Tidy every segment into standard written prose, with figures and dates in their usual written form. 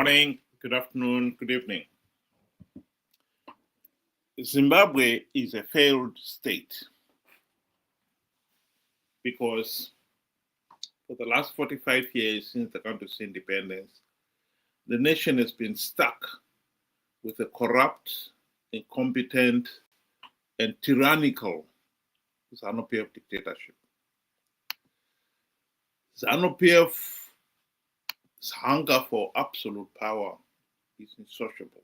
morning, good afternoon, good evening. Zimbabwe is a failed state because for the last 45 years since the country's independence, the nation has been stuck with a corrupt, incompetent, and tyrannical Zanu PF dictatorship. Zanu PF's hunger for absolute power is insatiable.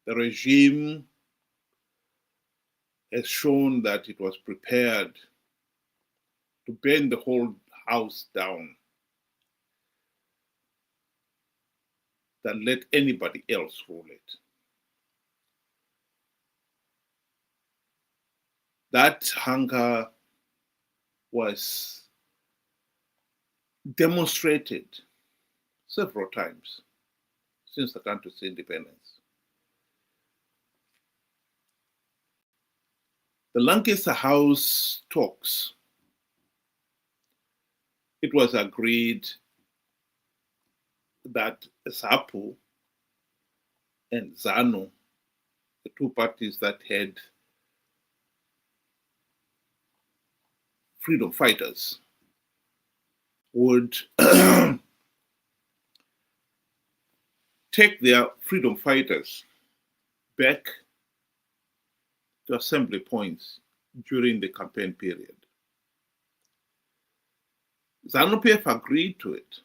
The regime has shown that it was prepared to burn the whole house down than let anybody else rule it. That hunger was demonstrated several times since the country's independence. The Lancaster House talks, it was agreed that ZAPU and ZANU, the two parties that had freedom fighters, would take their freedom fighters back to assembly points during the campaign period. Zanu PF agreed to it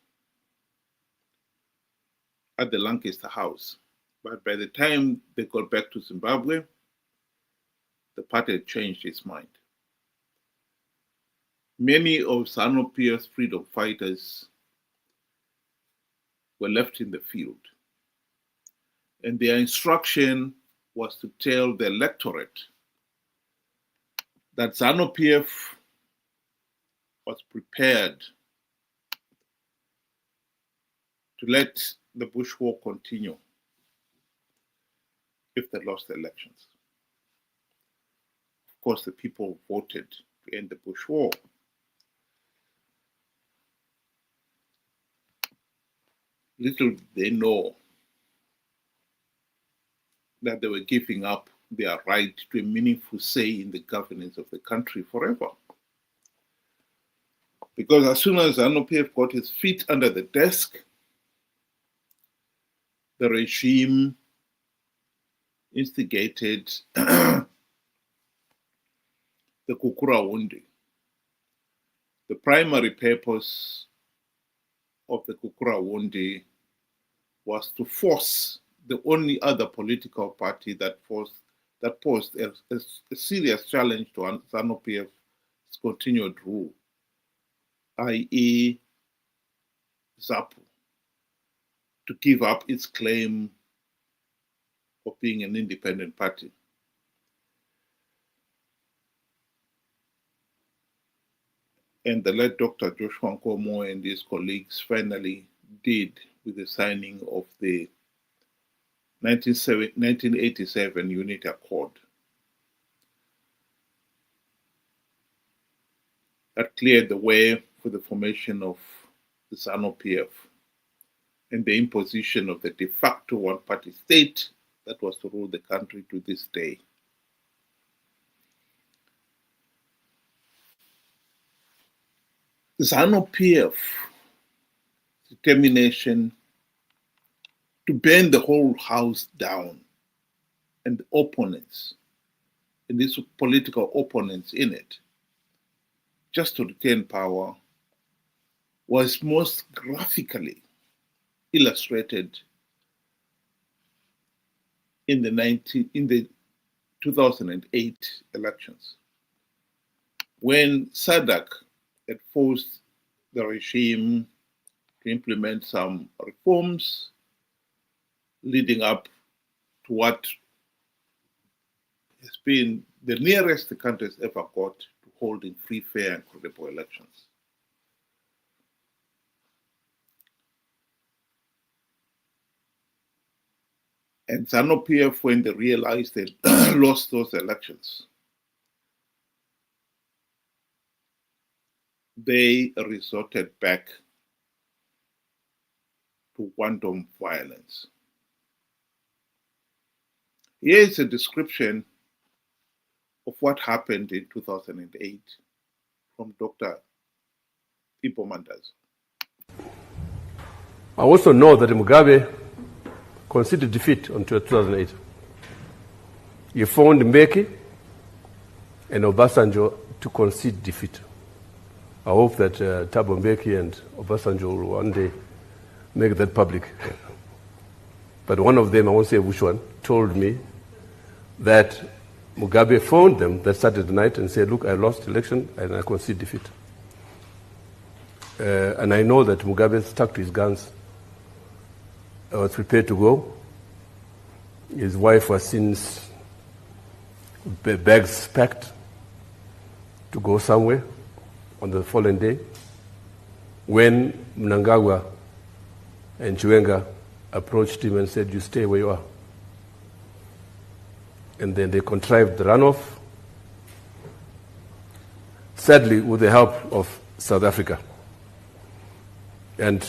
at the Lancaster House, but by the time they got back to Zimbabwe, the party had changed its mind. Many of Zanu PF's freedom fighters were left in the field, and their instruction was to tell the electorate that Zanu PF was prepared to let the Bush War continue if they lost the elections. Of course, the people voted to end the Bush War. Little did they know that they were giving up their right to a meaningful say in the governance of the country forever. Because as soon as Zanu PF got his feet under the desk, the regime instigated the Kukurawundi. The primary purpose of the Kukurawundi was to force the only other political party that posed a serious challenge to Zanu PF's continued rule, i.e. ZAPU, to give up its claim of being an independent party. And the late Dr. Joshua Nkomo and his colleagues finally did with the signing of the 1987 Unity Accord that cleared the way for the formation of the Zanu PF and the imposition of the de facto one-party state that was to rule the country to this day. Zanu PF's determination to burn the whole house down and the opponents, and these political opponents in it, just to retain power, was most graphically illustrated in the 2008 elections, when SADC had forced the regime to implement some reforms leading up to what has been the nearest the country has ever got to holding free, fair, and credible elections. And Zanu PF, when they realized they lost those elections, they resorted back to wanton violence. Here is a description of what happened in 2008 from Dr. Mandas. I also know that Mugabe conceded defeat on 2008. He phoned Mbeki and Obasanjo to concede defeat. I hope that Thabo Mbeki and Obasanjo will one day make that public. But one of them, I won't say which one, told me that Mugabe phoned them that Saturday night and said, look, I lost the election and I concede defeat. And I know that Mugabe stuck to his guns, was prepared to go. His wife was since bags packed to go somewhere on the following day when Mnangagwa and Chiwenga approached him and said, you stay where you are. And then they contrived the runoff, sadly with the help of South Africa. And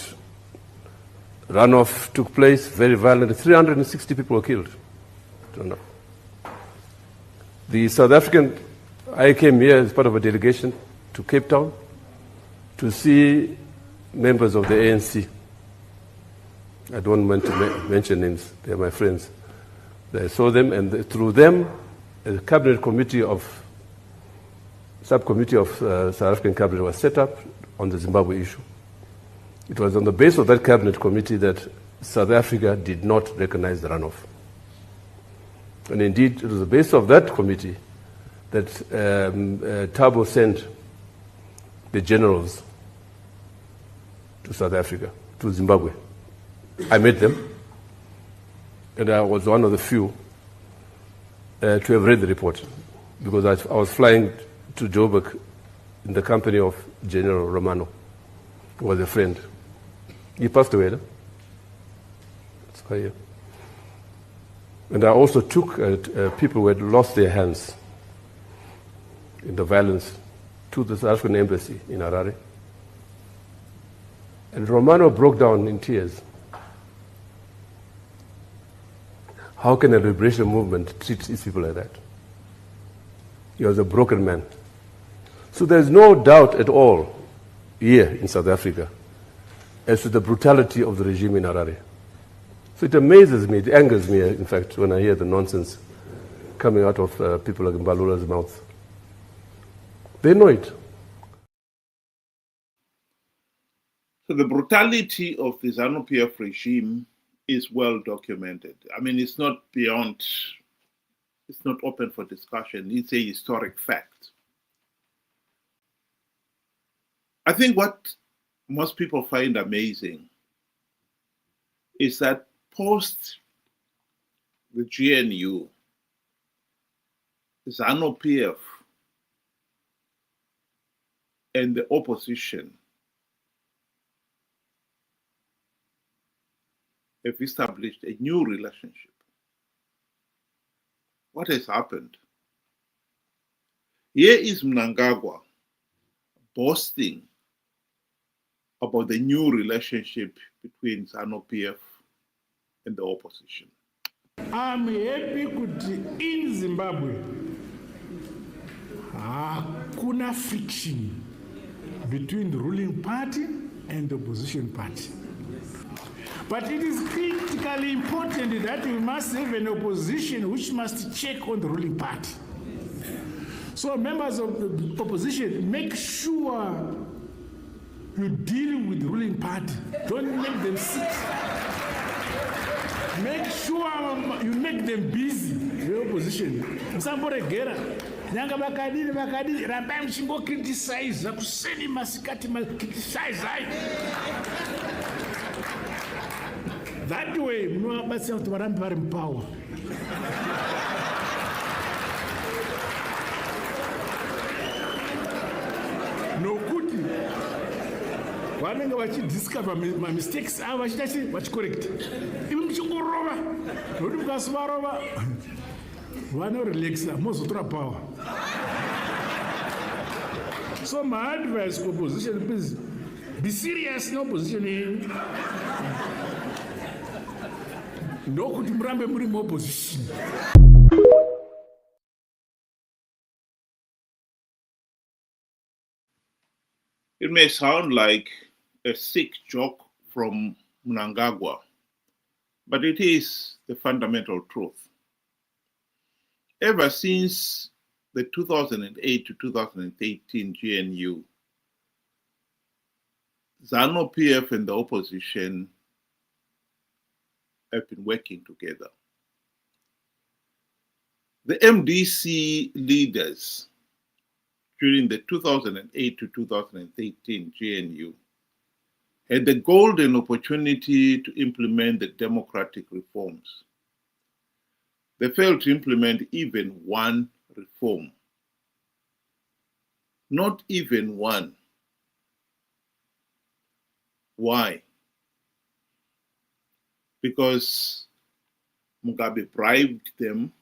runoff took place, very violent. 360 people were killed. I don't know. The South African, I came here as part of a delegation to Cape Town to see members of the ANC. I don't want to mention names, they're my friends. I saw them, and through them, a cabinet committee subcommittee of South African cabinet was set up on the Zimbabwe issue. It was on the basis of that cabinet committee that South Africa did not recognize the runoff. And indeed, it was the basis of that committee that Thabo sent the generals to South Africa, to Zimbabwe. I met them, and I was one of the few to have read the report, because I was flying to Joburg in the company of General Romano, who was a friend. He passed away, no? That's quite here. And I also took people who had lost their hands in the violence to the South African embassy in Harare. And Romano broke down in tears. How can a liberation movement treat these people like that? He was a broken man. So there's no doubt at all here in South Africa as to the brutality of the regime in Harare. So it amazes me, it angers me, in fact, when I hear the nonsense coming out of people like Mbalula's mouth. They know it. So the brutality of the Zanu PF regime is well documented. I mean, it's not open for discussion. It's a historic fact. I think what most people find amazing is that post the GNU, Zanu PF and the opposition have established a new relationship. What has happened? Here is Mnangagwa boasting about the new relationship between Zanu PF and the opposition. I'm happy that in Zimbabwe, hakuna friction between the ruling party and the opposition party. But it is critically important that we must have an opposition which must check on the ruling party. So members of the opposition, make sure you deal with the ruling party. Don't make them sit. Make sure you make them busy, the opposition. Somebody get it. Nyanga bakadini, rambai mchingo criticize, kuseni masikati criticize. That way, munowabatsira kuti varambe vari mupower. Nokuti vanenge vachidiscover mistakes avo vachicorrect. Ivi muchingorova, nokuti mukasi varova vanorelaxa, mozotora power. So my advice to opposition, please be serious in opposition. nokuti murambe muri muopposition. It may sound like a sick joke from Mnangagwa, but it is the fundamental truth. Ever since the 2008 to 2018 GNU, Zanu PF and the opposition have been working together. The MDC leaders during the 2008 to 2018 GNU had the golden opportunity to implement the democratic reforms. They failed to implement even one reform. Not even one. Why? Because Mugabe bribed them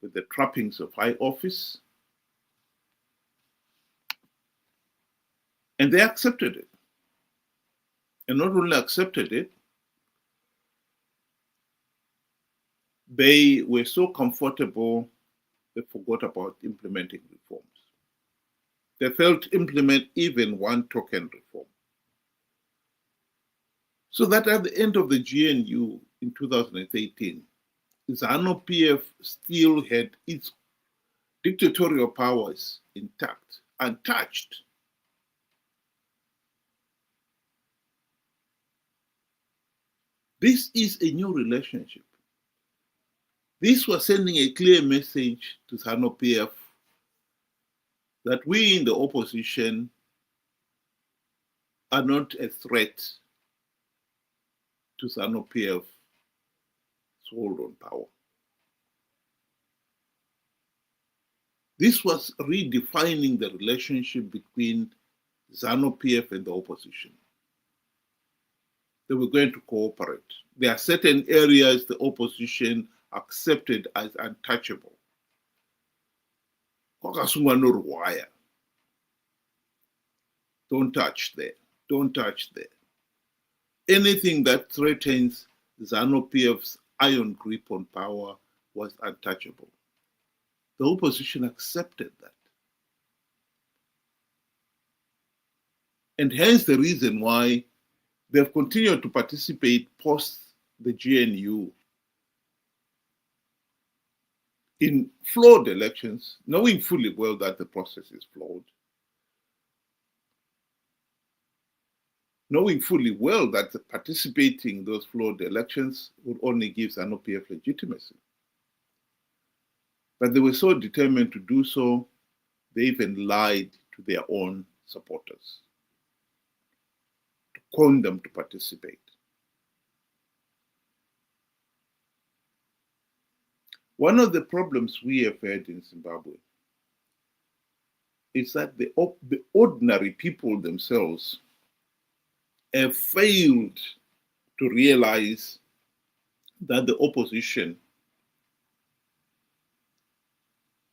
with the trappings of high office, and they accepted it. And not only accepted it, they were so comfortable, they forgot about implementing reforms. They failed to implement even one token reform. So that at the end of the GNU in 2018, Zanu PF still had its dictatorial powers intact, untouched. This is a new relationship. This was sending a clear message to Zanu PF that we in the opposition are not a threat to Zanu PF's hold on power. This was redefining the relationship between Zanu PF and the opposition. They were going to cooperate. There are certain areas the opposition accepted as untouchable. Don't touch there. Don't touch there. Anything that threatens Zanu PF's iron grip on power was untouchable. The opposition accepted that. And hence the reason why they've continued to participate post the GNU in flawed elections, knowing fully well that the process is flawed, knowing fully well that participating in those flawed elections would only give Zanu PF legitimacy. But they were so determined to do so, they even lied to their own supporters to con them to participate. One of the problems we have had in Zimbabwe is that the ordinary people themselves have failed to realize that the opposition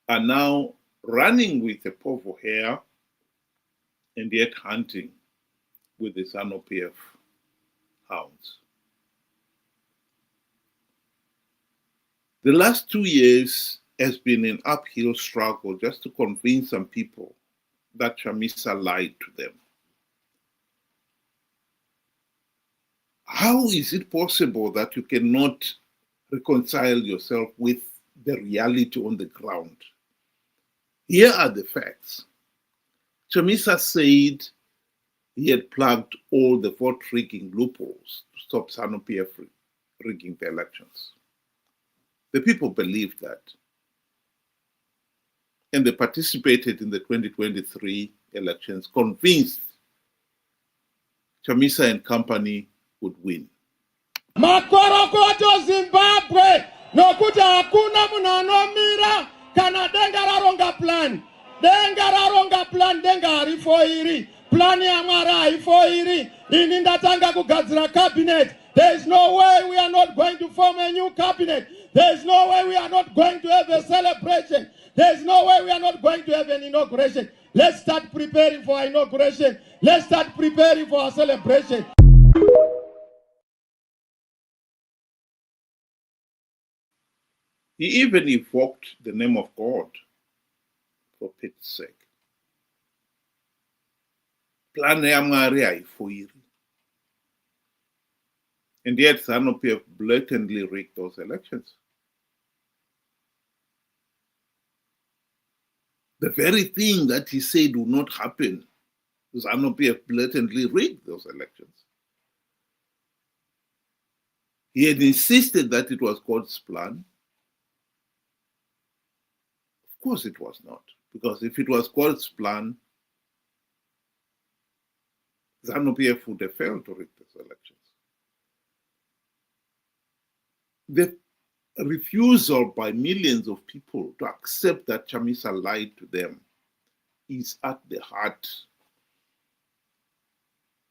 are now running with a povo hair and yet hunting with the Zanu PF hounds. The last 2 years has been an uphill struggle just to convince some people that Chamisa lied to them. How is it possible that you cannot reconcile yourself with the reality on the ground? Here are the facts. Chamisa said he had plugged all the vote rigging loopholes to stop Zanu PF rigging the elections. The people believed that. And they participated in the 2023 elections, convinced Chamisa and company would win. Makorokoto Zimbabwe, nokuti hakuna munhu anomira kana denga raronga plan. Denga raronga plan, denga harifoiri. Plan ya Mwari haifoiri. Ini ndatanga kugadzira cabinet. There is no way we are not going to form a new cabinet. There is no way we are not going to have a celebration. There is no way we are not going to have an inauguration. Let's start preparing for our inauguration. Let's start preparing for our celebration. He even evoked the name of God, for Pete's sake. Plan ya Mwari haifuiri. And yet Zanu PF blatantly rigged those elections. The very thing that he said would not happen, Zanu PF blatantly rigged those elections. He had insisted that it was God's plan. Of course it was not, because if it was God's plan, Zanu PF would have failed to rig those elections. The refusal by millions of people to accept that Chamisa lied to them is at the heart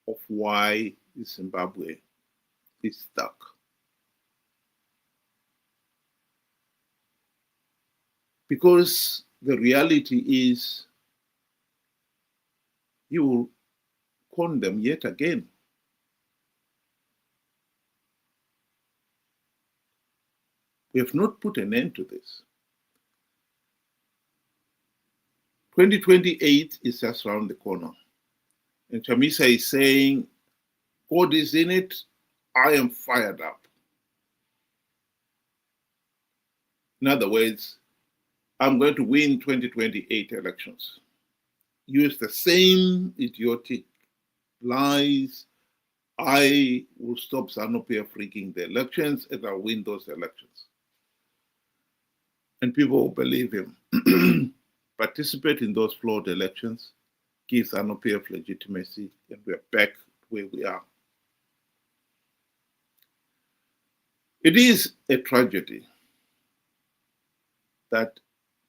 of why Zimbabwe is stuck. Because the reality is, you will con them yet again. We have not put an end to this. 2028 is just around the corner. And Chamisa is saying, God is in it, I am fired up. In other words, I'm going to win 2028 elections. Use the same idiotic lies. I will stop Zanu PF rigging the elections and I'll win those elections. And people will believe him. Participate in those flawed elections, give Zanu PF legitimacy, and we're back where we are. It is a tragedy that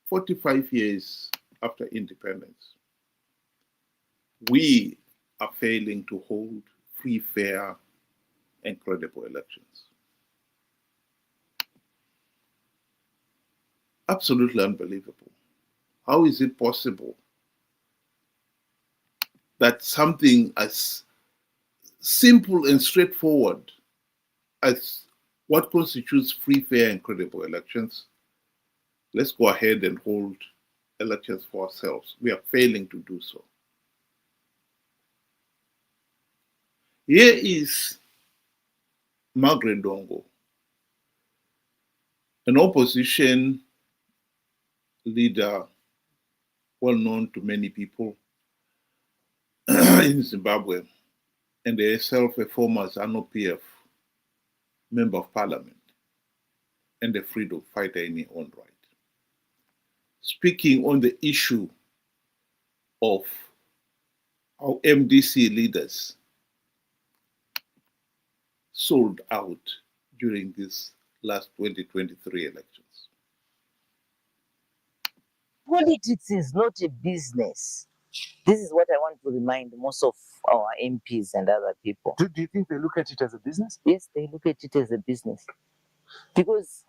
45 years after independence, we are failing to hold free, fair, and credible elections. Absolutely unbelievable. How is it possible that something as simple and straightforward as what constitutes free, fair, and credible elections, let's go ahead and hold elections for ourselves. We are failing to do so. Here is Margaret Dongo, an opposition leader well known to many people in Zimbabwe, and herself a former Zanu PF member of parliament and a freedom fighter in her own right, speaking on the issue of how MDC leaders sold out during this last 2023 elections. Politics is not a business. This is what I want to remind most of our MPs and other people. Do you think they look at it as a business? Yes, they look at it as a business. Because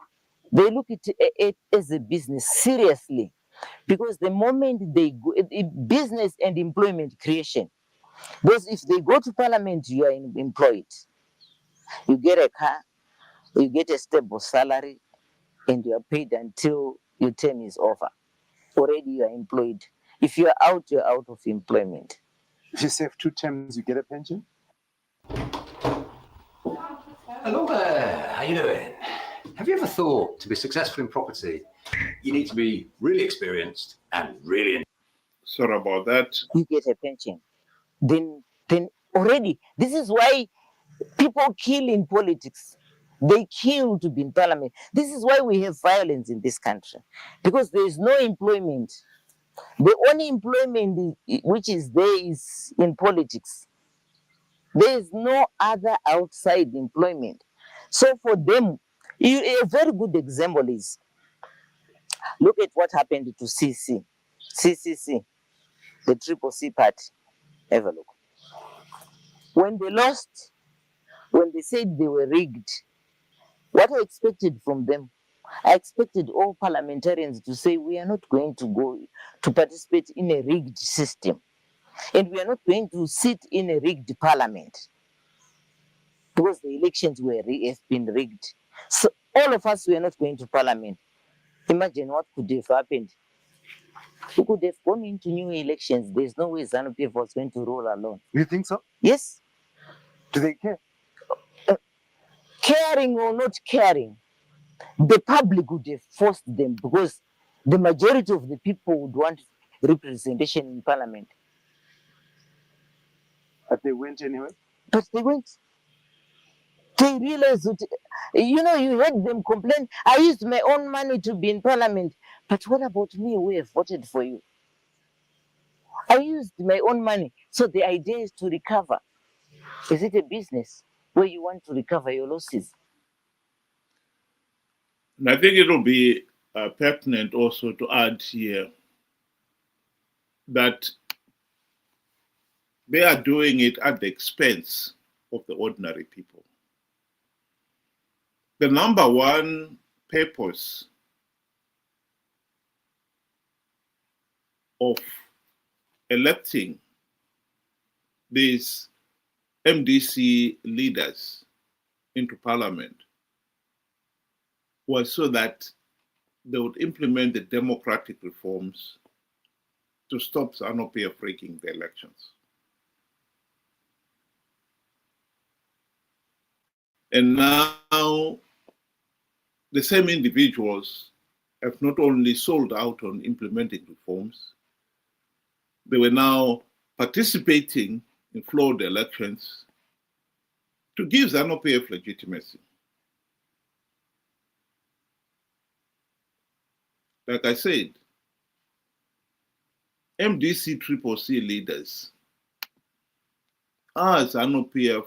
they look at it as a business, seriously. Because the moment they go, business and employment creation, because if they go to parliament, you are employed. You get a car, you get a stable salary, and you are paid until your term is over. Already you are employed. If you are out, you're out of employment. If you serve 2 terms, you get a pension? Hello there, how you doing? Have you ever thought to be successful in property, you need to be really experienced and really... Sorry about that. You get a pension. Then already, this is why people kill in politics. They kill to be in parliament. This is why we have violence in this country. Because there is no employment. The only employment which is there is in politics. There is no other outside employment. So for them, a very good example is, look at what happened to CCC, the Triple C party. Have a look. When they lost, when they said they were rigged, what I expected from them, I expected all parliamentarians to say, we are not going to go to participate in a rigged system. And we are not going to sit in a rigged parliament. Because the elections have been rigged. So all of us, we are not going to parliament. Imagine what could have happened. We could have gone into new elections. There's no way Zanu PF was going to rule alone. You think so? Yes. Do they care? Caring or not caring, the public would have forced them because the majority of the people would want representation in parliament. But they went anyway? But they went. They realized that, you know, you heard them complain, I used my own money to be in parliament. But what about me who have voted for you? I used my own money. So the idea is to recover. Is it a business where you want to recover your losses? And I think it will be pertinent also to add here that they are doing it at the expense of the ordinary people. The number one purpose of electing these MDC leaders into parliament was so that they would implement the democratic reforms to stop Zanu PF breaking the elections. And now the same individuals have not only sold out on implementing reforms, they were now participating in flawed elections to give Zanu PF legitimacy. Like I said, MDC CCC leaders are Zanu PF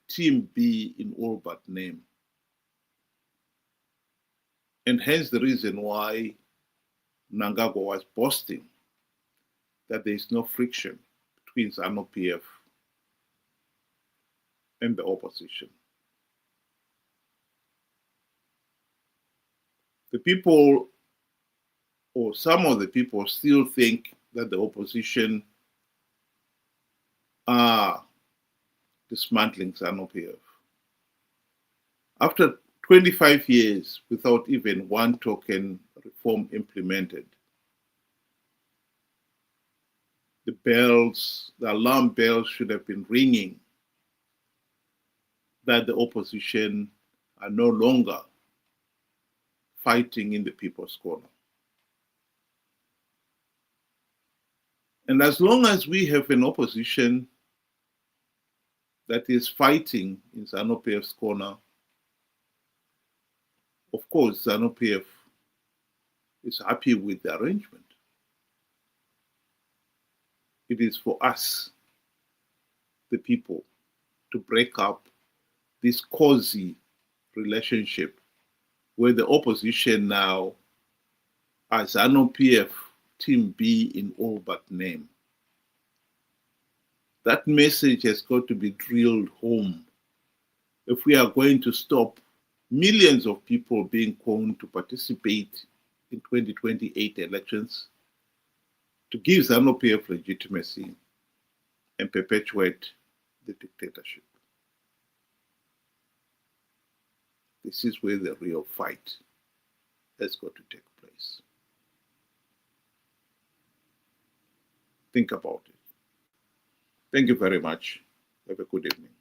Team B in all but name. And hence the reason why Mnangagwa was boasting that there is no friction between Zanu PF and the opposition. The people, or some of the people, still think that the opposition are dismantling Zanu PF. After 25 years without even one token reform implemented, the alarm bells should have been ringing that the opposition are no longer fighting in the people's corner. And as long as we have an opposition that is fighting in Zanu PF's corner, of course, Zanu PF is happy with the arrangement. It is for us, the people, to break up this cozy relationship where the opposition now are Zanu PF Team B in all but name. That message has got to be drilled home if we are going to stop millions of people being called to participate in 2028 elections, to give Zanu PF legitimacy and perpetuate the dictatorship. This is where the real fight has got to take place. Think about it. Thank you very much. Have a good evening.